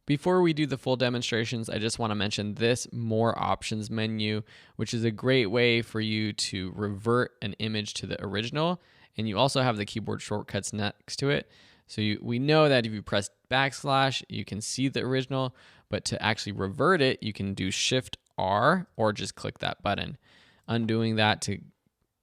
Before we do the full demonstrations, I just want to mention this More Options menu, which is a great way for you to revert an image to the original. And you also have the keyboard shortcuts next to it. So we know that if you press backslash, you can see the original, but to actually revert it, you can do Shift R or just click that button. Undoing that to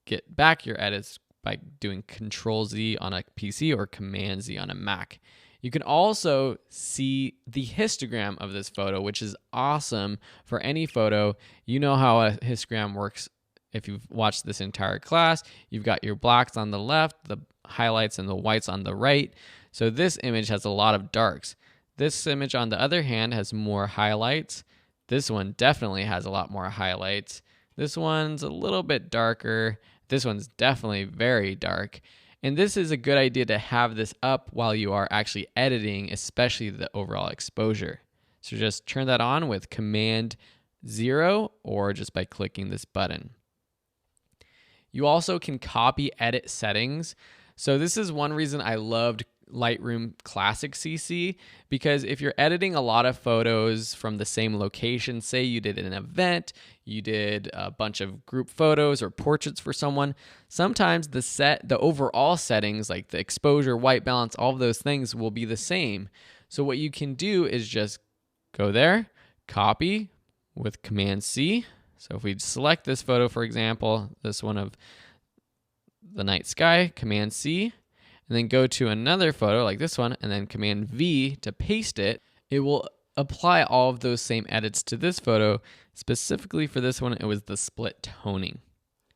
get back your edits by doing Control Z on a PC or Command Z on a Mac. You can also see the histogram of this photo, which is awesome for any photo. You know how a histogram works if you've watched this entire class. You've got your blacks on the left, the highlights and the whites on the right. So this image has a lot of darks. This image, on the other hand, has more highlights. This one definitely has a lot more highlights. This one's a little bit darker. This one's definitely very dark. And this is a good idea to have this up while you are actually editing, especially the overall exposure. So just turn that on with Command 0 or just by clicking this button. You also can copy edit settings. So this is one reason I loved Lightroom Classic CC, because if you're editing a lot of photos from the same location, say you did an event, you did a bunch of group photos or portraits for someone, sometimes the overall settings like the exposure, white balance, all of those things will be the same. So what you can do is just go there, copy with Command C. So if we select this photo, for example, this one of the night sky, Command C, and then go to another photo like this one, and then Command V to paste it, it will apply all of those same edits to this photo. Specifically for this one, it was the split toning.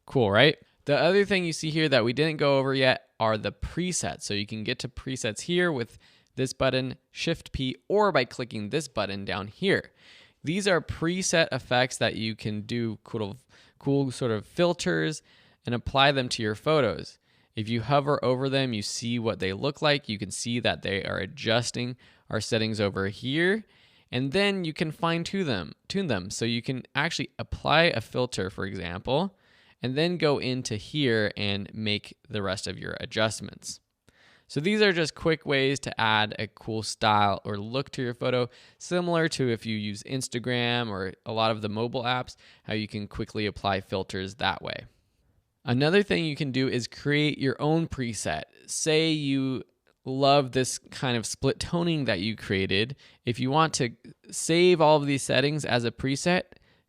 Cool, right? The other thing you see here that we didn't go over yet are the presets. So you can get to presets here with this button, Shift P, or by clicking this button down here. These are preset effects that you can do cool sort of filters and apply them to your photos. If you hover over them, you see what they look like. You can see that they are adjusting our settings over here. And then you can tune them. So you can actually apply a filter, for example, and then go into here and make the rest of your adjustments. So these are just quick ways to add a cool style or look to your photo, similar to if you use Instagram or a lot of the mobile apps, how you can quickly apply filters that way. Another thing you can do is create your own preset. Say you love this kind of split toning that you created. If you want to save all of these settings as a preset,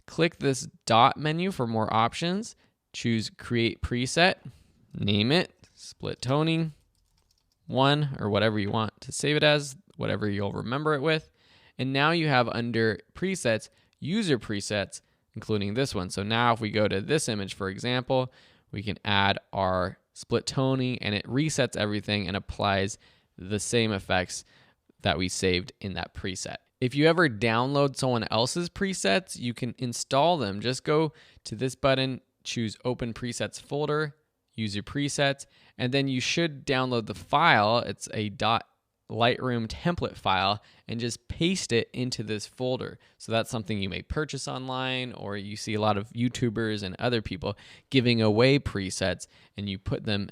click this dot menu for more options. Choose Create Preset, name it Split Toning 1 or whatever you want to save it as, whatever you'll remember it with. And now you have under Presets, User Presets, including this one. So now if we go to this image, for example, we can add our split toning and it resets everything and applies the same effects that we saved in that preset. If you ever download someone else's presets, you can install them. Just go to this button, choose Open Presets folder, User Presets, and then you should download the file. It's a .lightroom template file, and just paste it into this folder. So that's something you may purchase online, or you see a lot of YouTubers and other people giving away presets, and you put them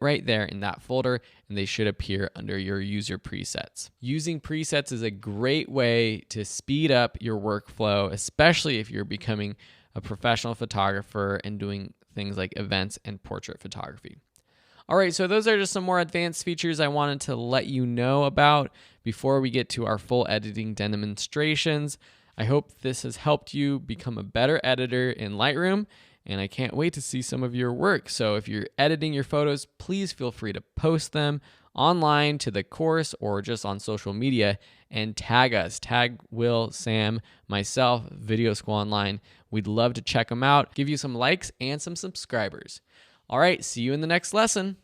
right there in that folder, and they should appear under your user presets. Using presets is a great way to speed up your workflow, especially if you're becoming a professional photographer and doing things like events and portrait photography. All right, so those are just some more advanced features I wanted to let you know about before we get to our full editing demonstrations. I hope this has helped you become a better editor in Lightroom, and I can't wait to see some of your work. So if you're editing your photos, please feel free to post them online to the course or just on social media and tag us. Tag Will, Sam, myself, Video School Online. We'd love to check them out, give you some likes and some subscribers. All right, see you in the next lesson.